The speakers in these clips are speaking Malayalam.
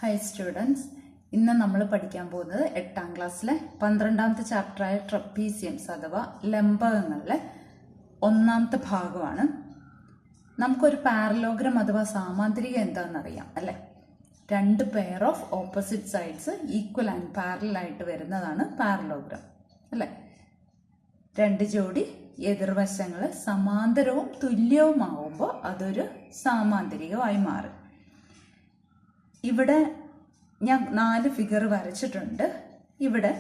ഹായ് സ്റ്റുഡൻസ്, ഇന്ന് നമ്മൾ പഠിക്കാൻ പോകുന്നത് 8ാം ക്ലാസ്സിലെ 12ാമത്തെ ചാപ്റ്ററായ ട്രപ്പീസിയംസ് അഥവാ ലംബകങ്ങളിലെ 1ാമത്തെ ഭാഗമാണ്. നമുക്കൊരു പാരലോഗ്രാം അഥവാ സാമാന്തരികം എന്താണെന്നറിയാം അല്ലേ? 2 pair of opposite sides equal and parallel ആയിട്ട് വരുന്നതാണ് പാരലോഗ്രാം അല്ലേ? 2 ജോഡി എതിർവശങ്ങൾ സമാന്തരവും തുല്യവുമാവുമ്പോൾ അതൊരു സാമാന്തരികമായി മാറും. ഇവിടെ ഞാൻ 4 ഫിഗർ വരച്ചിട്ടുണ്ട്. ഇവിടെ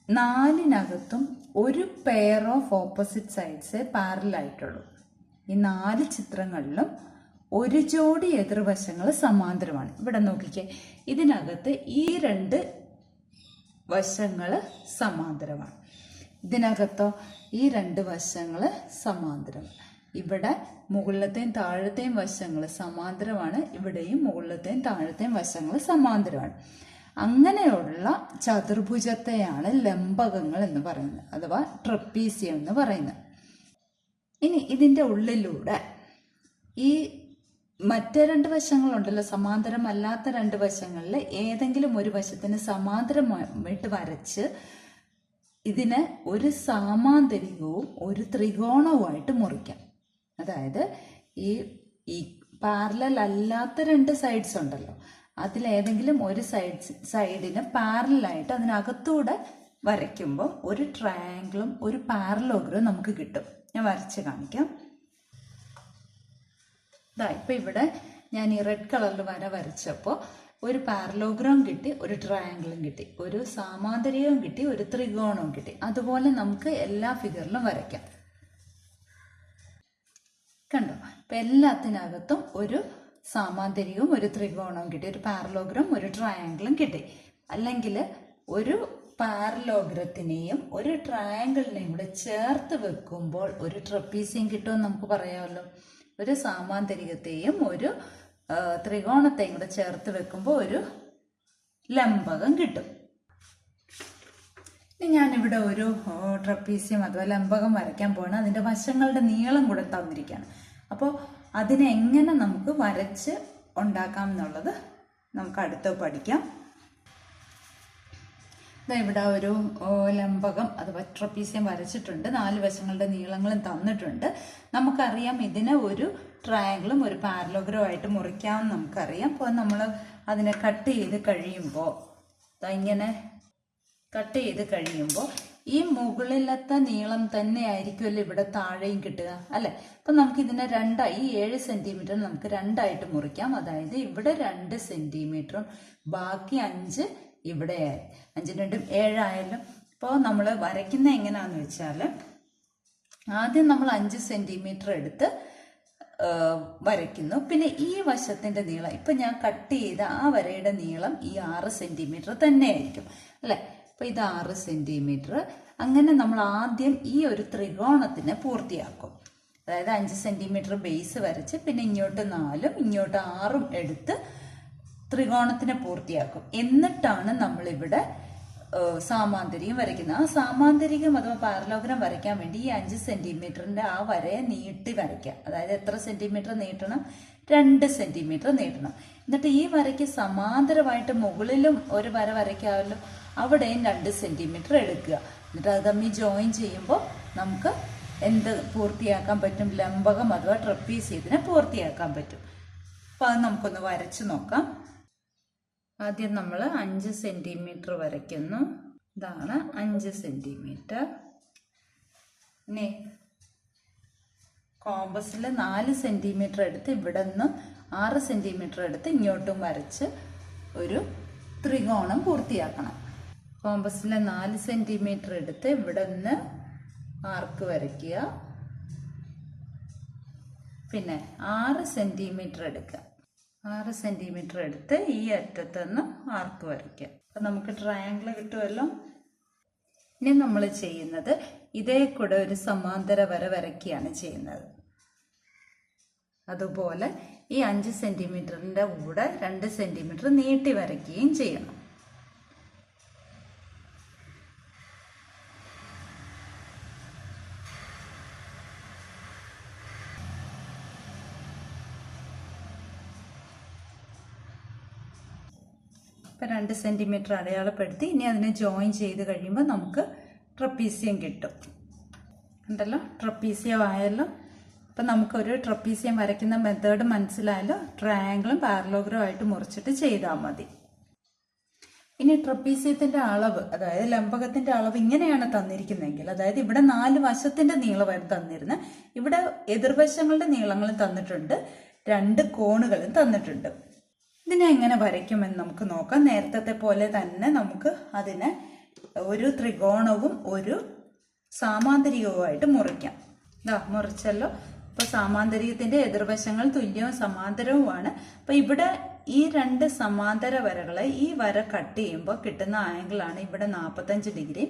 4-നകത്തും ഒരു പെയർ ഓഫ് ഓപ്പോസിറ്റ് സൈഡ്സേ പാരലായിട്ടുള്ളൂ. ഈ 4 ചിത്രങ്ങളിലും ഒരു ജോഡി എതിർവശങ്ങൾ സമാന്തരമാണ്. ഇവിടെ നോക്കിക്കേ, ഇതിനകത്ത് ഈ 2 വശങ്ങൾ സമാന്തരമാണ്. ഇതിനകത്തോ ഈ 2 വശങ്ങൾ സമാന്തരം. ഇവിടെ മുകളിലത്തെയും താഴത്തെയും വശങ്ങൾ സമാന്തരമാണ്. ഇവിടെയും മുകളിലത്തെയും താഴത്തെയും വശങ്ങൾ സമാന്തരമാണ്. അങ്ങനെയുള്ള ചതുർഭുജത്തെയാണ് ലംബകങ്ങൾ എന്ന് പറയുന്നത്, അഥവാ ട്രപ്പീസിയം എന്ന് പറയുന്നത്. ഇനി ഇതിൻ്റെ ഉള്ളിലൂടെ ഈ മറ്റേ 2 വശങ്ങളുണ്ടല്ലോ, സമാന്തരമല്ലാത്ത 2 വശങ്ങളിൽ ഏതെങ്കിലും ഒരു വശത്തിന് സമാന്തരമായിട്ട് വരച്ച് ഇതിനെ ഒരു സാമാന്തരികവും ഒരു ത്രികോണവുമായിട്ട് മുറിക്കാം. അതായത് ഈ പാരലൽ അല്ലാത്ത 2 സൈഡ്സ് ഉണ്ടല്ലോ, അതിലേതെങ്കിലും ഒരു സൈഡിന് പാരലായിട്ട് അതിനകത്തൂടെ വരയ്ക്കുമ്പോൾ ഒരു ട്രയാങ്കിളും ഒരു പാരലോഗ്രാം നമുക്ക് കിട്ടും. ഞാൻ വരച്ച് കാണിക്കാം. ഇപ്പം ഇവിടെ ഞാൻ ഈ റെഡ് കളറിൽ വരച്ചപ്പോൾ ഒരു പാരലോഗ്രാം കിട്ടി, ഒരു ട്രയാങ്കിളും കിട്ടി, ഒരു സാമാന്തരികവും കിട്ടി, ഒരു ത്രികോണവും കിട്ടി. അതുപോലെ നമുക്ക് എല്ലാ ഫിഗറിലും വരയ്ക്കാം. കണ്ടോ? അപ്പം എല്ലാത്തിനകത്തും ഒരു സാമാന്തരികവും ഒരു ത്രികോണവും കിട്ടി, ഒരു പാരലോഗ്രാം ഒരു ട്രയാങ്കിളും കിട്ടി. അല്ലെങ്കിൽ ഒരു പാരലോഗ്രത്തിനെയും ഒരു ട്രയാങ്കിളിനെയും കൂടെ ചേർത്ത് വെക്കുമ്പോൾ ഒരു ട്രപ്പീസിയം കിട്ടുമെന്ന് നമുക്ക് പറയാമല്ലോ. ഒരു സാമാന്തരികത്തെയും ഒരു ത്രികോണത്തെയും കൂടെ ചേർത്ത് വെക്കുമ്പോൾ ഒരു ലംബകം കിട്ടും. ഇനി ഞാനിവിടെ ഒരു ട്രപ്പീസിയം അഥവാ ലംബകം വരയ്ക്കാൻ പോകണം. അതിൻ്റെ വശങ്ങളുടെ നീളം കൂടെ തന്നിരിക്കുകയാണ്. അപ്പോൾ അതിനെ എങ്ങനെ നമുക്ക് വരച്ച് ഉണ്ടാക്കാം എന്നുള്ളത് നമുക്ക് അടുത്ത് പഠിക്കാം. ഇവിടെ ഒരു ലംബകം അഥവാ ട്രപ്പീസിയം വരച്ചിട്ടുണ്ട്. 4 വശങ്ങളുടെ നീളങ്ങളും തന്നിട്ടുണ്ട്. നമുക്കറിയാം ഇതിനെ ഒരു ട്രയാങ്കിളും ഒരു പാരലോഗ്രാം ആയിട്ട് മുറിക്കാമെന്ന് നമുക്കറിയാം. അപ്പോൾ നമ്മൾ അതിനെ കട്ട് ചെയ്ത് കഴിയുമ്പോൾ ഇങ്ങനെ കട്ട് ചെയ്ത് കഴിയുമ്പോൾ ഈ മുകളിലത്തെ നീളം തന്നെ ആയിരിക്കുമല്ലോ ഇവിടെ താഴെയും കിട്ടുക അല്ലേ? അപ്പം നമുക്കിതിനെ ഈ 7 സെൻറ്റിമീറ്റർ നമുക്ക് 2ആയിട്ട് മുറിക്കാം. അതായത് ഇവിടെ 2 സെൻറ്റിമീറ്ററും ബാക്കി 5 ഇവിടെ 5 2 7 ആയാലും. ഇപ്പോൾ നമ്മൾ വരയ്ക്കുന്ന എങ്ങനെയാണെന്ന് വെച്ചാൽ ആദ്യം നമ്മൾ 5 സെൻറ്റിമീറ്റർ എടുത്ത് വരയ്ക്കുന്നു. പിന്നെ ഈ വശത്തിൻ്റെ നീളം, ഇപ്പം ഞാൻ കട്ട് ചെയ്ത ആ വരയുടെ നീളം ഈ 6 സെൻറ്റിമീറ്റർ തന്നെ ആയിരിക്കും അല്ലേ? അപ്പോൾ ഇത് 6 സെൻറ്റിമീറ്റർ. അങ്ങനെ നമ്മൾ ആദ്യം ഈ ഒരു ത്രികോണത്തിനെ പൂർത്തിയാക്കും. അതായത് 5 സെൻറ്റിമീറ്റർ ബേസ് വരച്ച് പിന്നെ ഇങ്ങോട്ട് 4ഉം ഇങ്ങോട്ട് 6ഉം എടുത്ത് ത്രികോണത്തിനെ പൂർത്തിയാക്കും. എന്നിട്ടാണ് നമ്മളിവിടെ സാമാന്തരികം വരയ്ക്കുന്നത്. ആ സാമാന്തരികം അഥവാ പാരലോഗ്രാം വരയ്ക്കാൻ വേണ്ടി ഈ 5 സെൻറ്റിമീറ്ററിൻ്റെ ആ വരയെ നീട്ടി വരയ്ക്കാം. അതായത് എത്ര സെൻറ്റിമീറ്റർ നീട്ടണം? 2 സെൻറ്റിമീറ്റർ നീട്ടണം. എന്നിട്ട് ഈ വരയ്ക്ക് സമാന്തരമായിട്ട് മുകളിലും ഒരു വര വരയ്ക്കാമല്ലോ, അവിടെയും 2 സെൻറ്റിമീറ്റർ എടുക്കുക. എന്നിട്ട് അത് തമ്മിൽ ജോയിൻ ചെയ്യുമ്പോൾ നമുക്ക് എന്ത് പൂർത്തിയാക്കാൻ പറ്റും? ലംബകം അഥവാ ട്രപ്പീസിയത്തിനെ പൂർത്തിയാക്കാൻ പറ്റും. അപ്പോൾ അത് നമുക്കൊന്ന് വരച്ച് നോക്കാം. ആദ്യം നമ്മൾ 5 സെൻറ്റിമീറ്റർ വരയ്ക്കുന്നു. ഇതാണ് 5 സെൻറ്റിമീറ്റർ. ഇനി കോമ്പസിൽ 4 സെൻറ്റിമീറ്റർ എടുത്ത് ഇവിടെ നിന്ന് 6 സെൻറ്റിമീറ്റർ എടുത്ത് ഇങ്ങോട്ടും വരച്ച് ഒരു ത്രികോണം പൂർത്തിയാക്കണം. കോമ്പസിൽ 4 സെൻറ്റിമീറ്റർ എടുത്ത് ഇവിടെ നിന്ന് ആർക്ക് വരയ്ക്കുക. പിന്നെ 6 സെൻറ്റിമീറ്റർ എടുക്കുക. 6 സെൻറ്റിമീറ്റർ എടുത്ത് ഈ അറ്റത്ത് നിന്ന് ആർക്ക് വരയ്ക്കുക. അപ്പം നമുക്ക് ട്രയാങ്കിൾ കിട്ടുമല്ലോ. ഇനി നമ്മൾ ചെയ്യുന്നത് ഇതേ കൂടെ ഒരു സമാന്തര വര വരയ്ക്കുകയാണ് ചെയ്യുന്നത്. അതുപോലെ ഈ 5 സെൻറ്റിമീറ്ററിൻ്റെ കൂടെ 2 സെൻറ്റിമീറ്റർ നീട്ടി വരയ്ക്കുകയും ചെയ്യണം. ഇപ്പോൾ 2 സെൻറ്റിമീറ്റർ അടയാളപ്പെടുത്തി. ഇനി അതിനെ ജോയിൻ ചെയ്ത് കഴിയുമ്പോൾ നമുക്ക് ട്രപ്പീസിയം കിട്ടും. ഉണ്ടല്ലോ, ട്രപ്പീസിയം ആയല്ലോ. അപ്പം നമുക്കൊരു ട്രപ്പീസിയം വരയ്ക്കുന്ന മെത്തേഡ് മനസ്സിലായല്ലോ. ട്രയാങ്കിളും പാരലോഗ്രാം ആയിട്ട് മുറിച്ചിട്ട് ചെയ്താൽ മതി. ഇനി ട്രപ്പീസിയത്തിന്റെ അളവ്, അതായത് ലംബകത്തിന്റെ അളവ് ഇങ്ങനെയാണ് തന്നിരിക്കുന്നതെങ്കിൽ, അതായത് ഇവിടെ 4 വശത്തിന്റെ നീളമായിരുന്നു തന്നിരുന്നത്, ഇവിടെ എതിർവശങ്ങളുടെ നീളങ്ങളും തന്നിട്ടുണ്ട്, 2 കോണുകളും തന്നിട്ടുണ്ട്. ഇതിനെ എങ്ങനെ വരയ്ക്കുമെന്ന് നമുക്ക് നോക്കാം. നേരത്തെ പോലെ തന്നെ നമുക്ക് അതിനെ ഒരു ത്രികോണവും ഒരു സാമാന്തരികവുമായിട്ട് മുറിക്കാം. മുറിച്ചല്ലോ. ഇപ്പൊ സാമാന്തരികത്തിന്റെ എതിർവശങ്ങൾ തുല്യവും സമാന്തരവുമാണ്. അപ്പൊ ഇവിടെ ഈ 2 സമാന്തര വരകളെ ഈ വര കട്ട് ചെയ്യുമ്പോൾ കിട്ടുന്ന ആംഗിളാണ് ഇവിടെ 45 ഡിഗ്രി,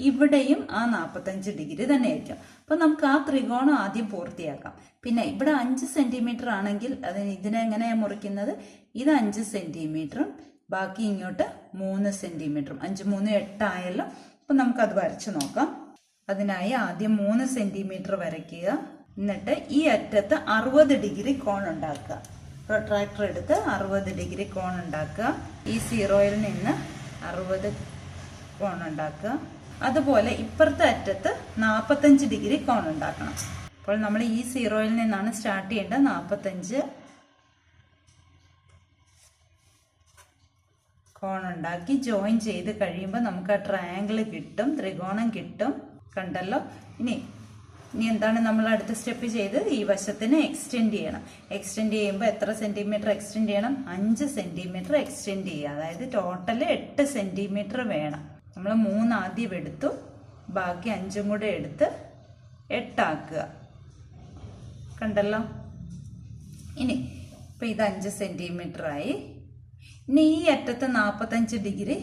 ഇവിടെയും ആ 45 ഡിഗ്രി തന്നെ ആയിരിക്കും. അപ്പൊ നമുക്ക് ആ ത്രികോണം ആദ്യം പൂർത്തിയാക്കാം. പിന്നെ ഇവിടെ 5 സെന്റിമീറ്റർ ആണെങ്കിൽ ഇതിനെ എങ്ങനെയാണ് മുറിക്കുന്നത്? ഇത് 5 സെന്റിമീറ്ററും ബാക്കി ഇങ്ങോട്ട് 3 സെന്റിമീറ്ററും, 5 3 8 ആയല്ലോ. അപ്പൊ നമുക്കത് വരച്ചു നോക്കാം. അതിനായി ആദ്യം 3 സെന്റിമീറ്റർ വരയ്ക്കുക. എന്നിട്ട് ഈ അറ്റത്ത് 60 ഡിഗ്രി കോൺ ഉണ്ടാക്കുക. പ്രൊട്രാക്ടർ എടുത്ത് 60 ഡിഗ്രി കോൺ ഉണ്ടാക്കുക. ഈ 0-യിൽ നിന്ന് 60 കോൺ ഉണ്ടാക്കുക. അതുപോലെ ഇപ്പുറത്തെ അറ്റത്ത് 45 ഡിഗ്രി കോൺ ഉണ്ടാക്കണം. അപ്പോൾ നമ്മൾ ഈ 0-യിൽ നിന്നാണ് സ്റ്റാർട്ട് ചെയ്യേണ്ടത്. 45 കോൺ ഉണ്ടാക്കി ജോയിൻ ചെയ്ത് കഴിയുമ്പോൾ നമുക്ക് ആ ട്രയാങ്കിൾ കിട്ടും, ത്രികോണം കിട്ടും. കണ്ടല്ലോ. ഇനി എന്താണ് നമ്മൾ അടുത്ത സ്റ്റെപ്പ് ചെയ്ത് ഈ വശത്തിന് എക്സ്റ്റെൻഡ് ചെയ്യണം. എക്സ്റ്റെൻഡ് ചെയ്യുമ്പോൾ എത്ര സെന്റിമീറ്റർ എക്സ്റ്റെൻഡ് ചെയ്യണം? 5 സെന്റിമീറ്റർ എക്സ്റ്റെൻഡ് ചെയ്യുക. അതായത് ടോട്ടൽ 8 സെന്റിമീറ്റർ വേണം. നമ്മൾ 3 ആദ്യം എടുത്തു, ബാക്കി 5 കൂടെ എടുത്ത് 8 ആക്കുക. കണ്ടല്ലോ. ഇനി ഇപ്പൊ ഇത് 5 സെന്റിമീറ്റർ ആയി. ഇനി ഈ അറ്റത്ത് 45 ഡിഗ്രി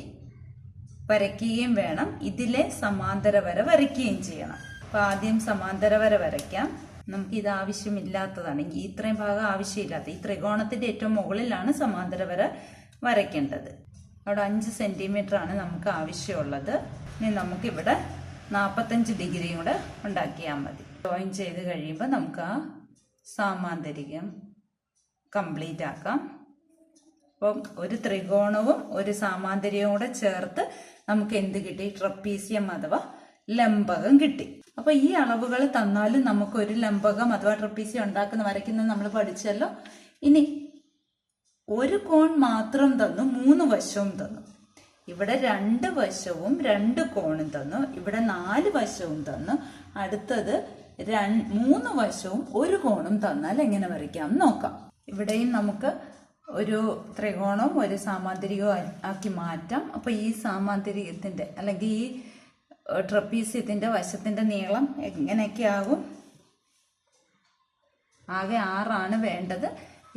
വരയ്ക്കുകയും വേണം, ഇതിലെ സമാന്തര വര വരയ്ക്കുകയും ചെയ്യണം. അപ്പൊ ആദ്യം സമാന്തര വര വരയ്ക്കാം. നമുക്ക് ഇത് ആവശ്യമില്ലാത്തതാണ്, ഇത്രയും ഭാഗം ആവശ്യമില്ലാത്ത ഈ ത്രികോണത്തിന്റെ ഏറ്റവും മുകളിലാണ് സമാന്തര വര വരയ്ക്കേണ്ടത്. അവിടെ 5 സെന്റിമീറ്റർ ആണ് നമുക്ക് ആവശ്യമുള്ളത്. ഇനി നമുക്കിവിടെ 45 ഡിഗ്രിയും കൂടെ ഉണ്ടാക്കിയാൽ മതി. ജോയിൻ ചെയ്ത് കഴിയുമ്പോൾ നമുക്ക് ആ സാമാന്തരികം കംപ്ലീറ്റ് ആക്കാം. അപ്പം ഒരു ത്രികോണവും ഒരു സാമാന്തരികവും കൂടെ ചേർത്ത് നമുക്ക് എന്ത് കിട്ടി? ട്രപ്പീസിയം അഥവാ ലംബകം കിട്ടി. അപ്പൊ ഈ അളവുകൾ തന്നാലും നമുക്ക് ഒരു ലംബകം അഥവാ ട്രപ്പീസിയം വരയ്ക്കുന്നത് നമ്മൾ പഠിച്ചല്ലോ. ഇനി ഒരു കോൺ മാത്രം തന്നു, 3 വശവും തന്നു. ഇവിടെ 2 വശവും 2 കോണും തന്നു. ഇവിടെ 4 വശവും തന്നു. അടുത്തത് 3 വശവും 1 കോണും തന്നാൽ എങ്ങനെ വരയ്ക്കാം നോക്കാം. ഇവിടെയും നമുക്ക് ഒരു ത്രികോണവും ഒരു സാമാന്തരികവും ആക്കി മാറ്റാം. അപ്പൊ ഈ സാമാന്തരികത്തിന്റെ അല്ലെങ്കിൽ ഈ ട്രപ്പീസിയത്തിന്റെ വശത്തിന്റെ നീളം എങ്ങനെയൊക്കെ ആകും? ആകെ 6 ആണ് വേണ്ടത്.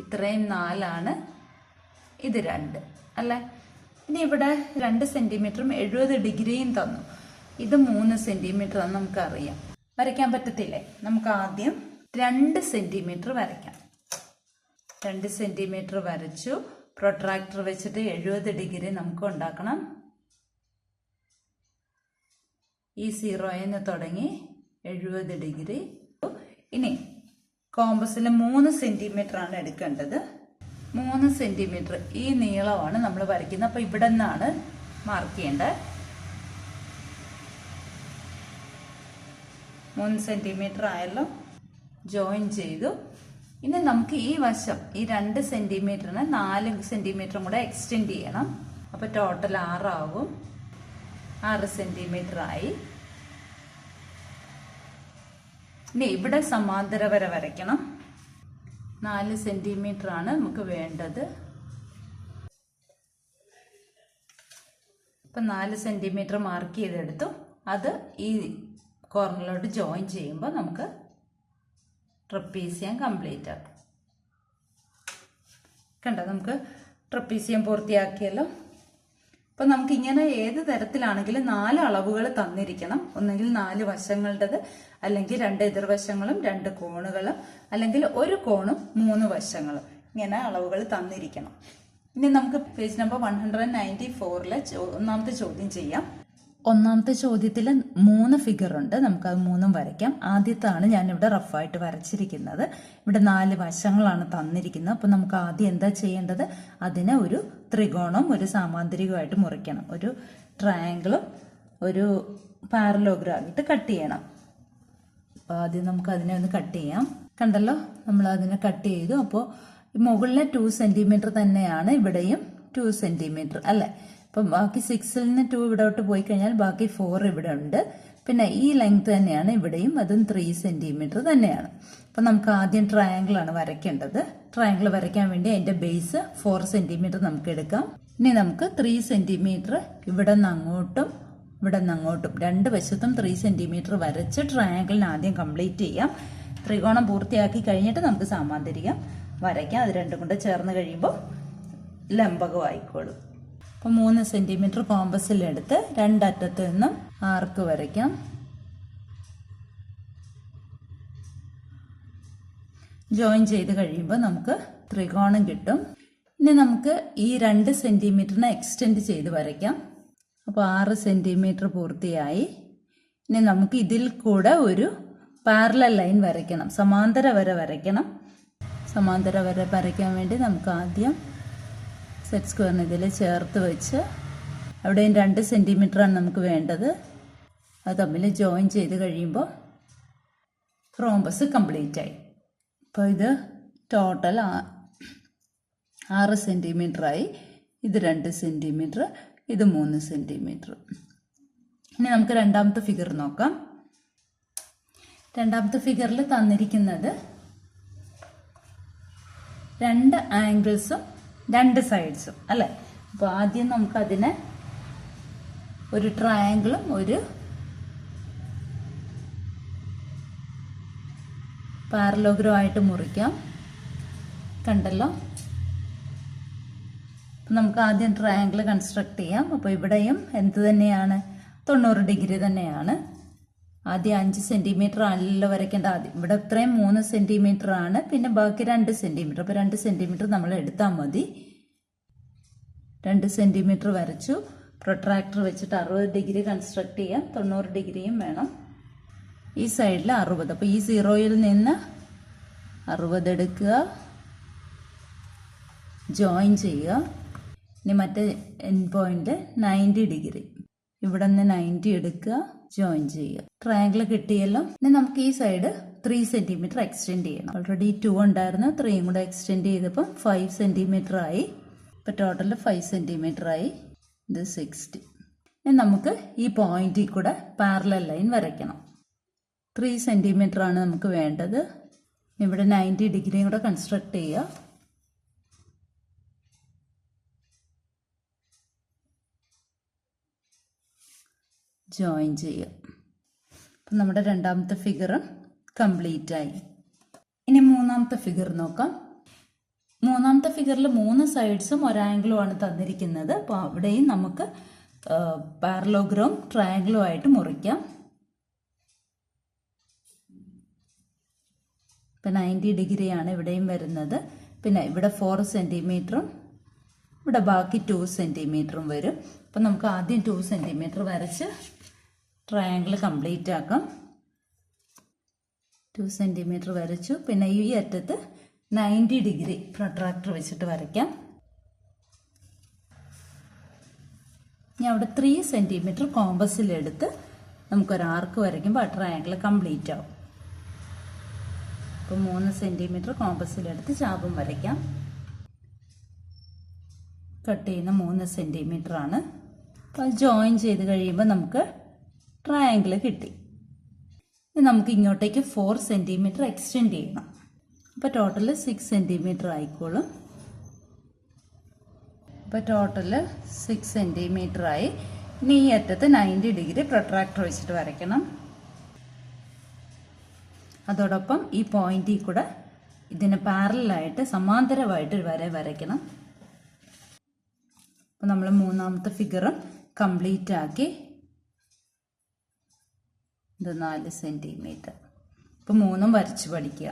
ഇത്രയും 4 ആണ്, ഇത് 2 അല്ലേ. ഇനി ഇവിടെ 2 സെന്റിമീറ്ററും 70 ഡിഗ്രിയും തന്നു. ഇത് 3 സെന്റിമീറ്റർ ആണെന്ന് നമുക്കറിയാം. വരയ്ക്കാൻ പറ്റത്തില്ലേ? നമുക്ക് ആദ്യം 2 സെന്റിമീറ്റർ വരയ്ക്കാം. 2 സെന്റിമീറ്റർ വരച്ചു. പ്രൊട്രാക്ടർ വെച്ചിട്ട് 70 ഡിഗ്രി നമുക്ക് ഉണ്ടാക്കണം. ഈ 0-യിൽ നിന്ന് തുടങ്ങി 70 ഡിഗ്രി. ഇനി കോമ്പസിൽ 3 സെന്റിമീറ്റർ ആണ് എടുക്കേണ്ടത്. 3 സെന്റിമീറ്റർ ഈ നീളമാണ് നമ്മൾ വരയ്ക്കുന്നത്. അപ്പൊ ഇവിടെ നിന്നാണ് മാർക്ക് ചെയ്യേണ്ടത്. 3 സെന്റിമീറ്റർ ആയല്ലോ. ജോയിൻ ചെയ്തു. ഇനി നമുക്ക് ഈ വശം ഈ 2 സെന്റിമീറ്ററിന് 4 സെന്റിമീറ്ററും കൂടെ എക്സ്റ്റെൻഡ് ചെയ്യണം. അപ്പൊ ടോട്ടൽ 6 ആവും. 6 സെന്റിമീറ്റർ ആയി. ഇനി ഇവിടെ സമാന്തര വര വരയ്ക്കണം. 4 സെന്റിമീറ്റർ ആണ് നമുക്ക് വേണ്ടത്. ഇപ്പൊ 4 സെന്റിമീറ്റർ മാർക്ക് ചെയ്തെടുത്തു. അത് ഈ കോർണറിലോട്ട് ജോയിൻ ചെയ്യുമ്പോൾ നമുക്ക് ട്രപ്പീസിയം കംപ്ലീറ്റ് ആക്കും. കണ്ടോ, നമുക്ക് ട്രപ്പീസിയം പൂർത്തിയാക്കിയല്ലോ. അപ്പൊ നമുക്ക് ഇങ്ങനെ ഏത് തരത്തിലാണെങ്കിലും 4 അളവുകൾ തന്നിരിക്കണം. ഒന്നെങ്കിൽ 4 വശങ്ങളുടേത്, അല്ലെങ്കിൽ 2 എതിർവശങ്ങളും 2 കോണുകളും, അല്ലെങ്കിൽ 1 കോണും 3 വശങ്ങളും. ഇങ്ങനെ അളവുകൾ തന്നിരിക്കണം. ഇനി നമുക്ക് പേജ് നമ്പർ 194-ലെ ഒന്നാമത്തെ ചോദ്യം ചെയ്യാം. ഒന്നാമത്തെ ചോദ്യത്തിൽ 3 ഫിഗർ ഉണ്ട്. നമുക്കത് 3ഉം വരയ്ക്കാം. ആദ്യത്താണ് ഞാനിവിടെ റഫായിട്ട് വരച്ചിരിക്കുന്നത്. ഇവിടെ 4 വശങ്ങളാണ് തന്നിരിക്കുന്നത്. അപ്പം നമുക്ക് ആദ്യം എന്താ ചെയ്യേണ്ടത്? അതിനെ ഒരു ത്രികോണം ഒരു സാമാന്തരികമായിട്ട് മുറിക്കണം. ഒരു ട്രയാങ്കിളും ഒരു പാരലോഗ്രാം ആയിട്ട് കട്ട് ചെയ്യണം. അപ്പോൾ ആദ്യം നമുക്ക് അതിനെ ഒന്ന് കട്ട് ചെയ്യാം. കണ്ടല്ലോ, നമ്മൾ അതിനെ കട്ട് ചെയ്തു. അപ്പോൾ മുകളിലെ 2 സെന്റിമീറ്റർ തന്നെയാണ് ഇവിടെയും 2 സെന്റിമീറ്റർ അല്ലേ? അപ്പം ബാക്കി 6ൽ നിന്ന് 2 ഇവിടോട്ട് പോയി കഴിഞ്ഞാൽ ബാക്കി 4 ഇവിടെ ഉണ്ട്. പിന്നെ ഈ ലെങ്ത് തന്നെയാണ് ഇവിടെയും, അതും 3 സെന്റിമീറ്റർ തന്നെയാണ്. അപ്പം നമുക്ക് ആദ്യം ട്രയാങ്കിൾ ആണ് വരയ്ക്കേണ്ടത്. ട്രയാങ്കിൾ വരയ്ക്കാൻ വേണ്ടി അതിന്റെ ബേസ് 4 സെന്റിമീറ്റർ നമുക്ക് എടുക്കാം. ഇനി നമുക്ക് 3 സെന്റിമീറ്റർ ഇവിടെ നിന്ന് അങ്ങോട്ടും ഇവിടെ നിന്ന് അങ്ങോട്ടും രണ്ട് വശത്തും 3 സെന്റിമീറ്റർ വരച്ച് ട്രയാങ്കിളിന് ആദ്യം കംപ്ലീറ്റ് ചെയ്യാം. ത്രികോണം പൂർത്തിയാക്കി കഴിഞ്ഞിട്ട് നമുക്ക് സാമാന്തരികം വരയ്ക്കാം. അത് രണ്ടും കൊണ്ട് ചേർന്ന് കഴിയുമ്പോൾ ലംബകമായിക്കോളും. അപ്പോൾ 3 സെന്റിമീറ്റർ കോമ്പസിലെടുത്ത് രണ്ടറ്റത്ത് നിന്നും ആർക്ക് വരയ്ക്കാം. ജോയിൻ ചെയ്ത് കഴിയുമ്പോൾ നമുക്ക് ത്രികോണം കിട്ടും. ഇനി നമുക്ക് ഈ 2 സെന്റിമീറ്ററിനെ എക്സ്റ്റെൻഡ് ചെയ്ത് വരയ്ക്കാം. അപ്പോൾ 6 സെന്റിമീറ്റർ പൂർത്തിയായി. ഇനി നമുക്ക് ഇതിൽ കൂടെ ഒരു പാരലൽ ലൈൻ വരയ്ക്കണം, സമാന്തര വര വരയ്ക്കണം. സമാന്തര വര വരയ്ക്കാൻ വേണ്ടി നമുക്ക് ആദ്യം സെറ്റ് സ്ക്വയറിന് ഇതിൽ ചേർത്ത് വെച്ച് അവിടെയും 2 സെന്റിമീറ്ററാണ് നമുക്ക് വേണ്ടത്. അത് തമ്മിൽ ജോയിൻ ചെയ്ത് കഴിയുമ്പോൾ റോംബസ് കംപ്ലീറ്റ് ആയി. അപ്പോൾ ഇത് ടോട്ടൽ 6 സെന്റിമീറ്ററായി. ഇത് 2 സെന്റിമീറ്റർ, ഇത് 3 സെന്റിമീറ്റർ. ഇനി നമുക്ക് രണ്ടാമത്തെ ഫിഗർ നോക്കാം. രണ്ടാമത്തെ ഫിഗറിൽ തന്നിരിക്കുന്നത് 2 ആംഗിൾസും 2 സൈഡ്സും അല്ലേ? അപ്പോൾ ആദ്യം നമുക്കതിനെ ഒരു ട്രയാങ്കിളും ഒരു പാരലോഗ്രാം ആയിട്ട് മുറിക്കാം. കണ്ടല്ലോ, അപ്പം നമുക്ക് ആദ്യം ട്രയാങ്കിൾ കൺസ്ട്രക്ട് ചെയ്യാം. അപ്പോൾ ഇവിടെയും എന്ത് തന്നെയാണ്? 90 ഡിഗ്രി തന്നെയാണ്. ആദ്യം 5 സെന്റിമീറ്റർ അല്ലല്ലോ വരയ്ക്കേണ്ട. ആദ്യം ഇവിടെ ഇത്രയും 3 സെന്റിമീറ്റർ ആണ്, പിന്നെ ബാക്കി 2 സെന്റിമീറ്റർ. അപ്പോൾ 2 സെന്റിമീറ്റർ നമ്മൾ എടുത്താൽ മതി. 2 സെന്റിമീറ്റർ വരച്ചു. പ്രൊട്രാക്ടർ വെച്ചിട്ട് 60 ഡിഗ്രി കൺസ്ട്രക്ട് ചെയ്യാം. 90 ഡിഗ്രിയും വേണം. ഈ സൈഡിൽ 60. അപ്പോൾ ഈ 0യിൽ നിന്ന് 60 എടുക്കുക, ജോയിൻ ചെയ്യുക. ഇനി മറ്റേ എൻഡ് പോയിന്റ് 90 ഡിഗ്രി, ഇവിടെ നിന്ന് 90 എടുക്കുക, ജോയിൻ ചെയ്യുക. ട്രയാങ്കിൾ കിട്ടിയല്ലോ. ഇനി നമുക്ക് ഈ സൈഡ് 3 സെന്റിമീറ്റർ എക്സ്റ്റെൻഡ് ചെയ്യണം. ഓൾറെഡി 2 ഉണ്ടായിരുന്നു, 3 കൂടെ എക്സ്റ്റെൻഡ് ചെയ്തപ്പോൾ 5 സെന്റിമീറ്റർ ആയി. ഇപ്പം ടോട്ടൽ 5 സെന്റിമീറ്റർ ആയി. ഇത് 60. ഇനി നമുക്ക് ഈ പോയിന്റിൽ കൂടെ പാരലൽ ലൈൻ വരയ്ക്കണം. 3 സെന്റിമീറ്റർ ആണ് നമുക്ക് വേണ്ടത്. ഇവിടെ 90 ഡിഗ്രിയും കൂടെ കൺസ്ട്രക്ട് ചെയ്യുക. ജോയിൻ ചെയ്യുക. അപ്പം നമ്മുടെ രണ്ടാമത്തെ ഫിഗർ കംപ്ലീറ്റ് ആയി. ഇനി മൂന്നാമത്തെ ഫിഗർ നോക്കാം. മൂന്നാമത്തെ ഫിഗറിൽ 3 സൈഡ്സും ഒരാംഗിളും ആണ് തന്നിരിക്കുന്നത്. അപ്പോൾ അവിടെയും നമുക്ക് പാരലോഗ്രാം ട്രയാംഗിളും ആയിട്ട് മുറിക്കാം. ഇപ്പം 90 ഡിഗ്രിയാണ് ഇവിടെയും വരുന്നത്. പിന്നെ ഇവിടെ 4 സെന്റിമീറ്ററും ഇവിടെ ബാക്കി 2 സെന്റിമീറ്ററും വരും. അപ്പം നമുക്ക് ആദ്യം 2 സെന്റിമീറ്റർ വരച്ച് ട്രയാങ്കിൾ കംപ്ലീറ്റ് ആക്കാം. 2 സെന്റിമീറ്റർ വരച്ചു. പിന്നെ ഈ അറ്റത്ത് 90 ഡിഗ്രി പ്രൊട്രാക്ടർ വെച്ചിട്ട് വരയ്ക്കാം. ഇനി അവിടെ 3 സെന്റിമീറ്റർ കോമ്പസിലെടുത്ത് നമുക്കൊരു ആർക്ക് വരയ്ക്കുമ്പോൾ ആ ട്രയാങ്കിൾ കംപ്ലീറ്റ് ആവും. അപ്പോൾ 3 സെന്റിമീറ്റർ കോമ്പസിലെടുത്ത് ചാപം വരയ്ക്കാം. കട്ട് ചെയ്യുന്ന 3 സെന്റിമീറ്റർ ആണ്. അപ്പോൾ ജോയിൻ ചെയ്ത് കഴിയുമ്പോൾ നമുക്ക് ട്രയാങ്കിൾ കിട്ടി. ഇനി നമുക്ക് ഇങ്ങോട്ടേക്ക് 4 സെന്റിമീറ്റർ എക്സ്റ്റെൻഡ് ചെയ്യണം. അപ്പോൾ ടോട്ടൽ 6 സെന്റിമീറ്റർ ആയിക്കോളും. അപ്പോൾ ടോട്ടൽ 6 സെന്റിമീറ്റർ ആയി. ഇനി ഈ അറ്റത്ത് 90 ഡിഗ്രി പ്രൊട്രാക്ടർ വെച്ചിട്ട് വരയ്ക്കണം. അതോടൊപ്പം ഈ പോയിന്റിൽ കൂടെ ഇതിന് പാരലായിട്ട് സമാന്തരമായിട്ട് ഒരു വര വരയ്ക്കണം. അപ്പോൾ നമ്മൾ മൂന്നാമത്തെ ഫിഗറും കംപ്ലീറ്റ് ആക്കി. ഇത് 4 സെന്റിമീറ്റർ. ഇപ്പോൾ 3ഉം വരച്ച് പഠിക്കുക.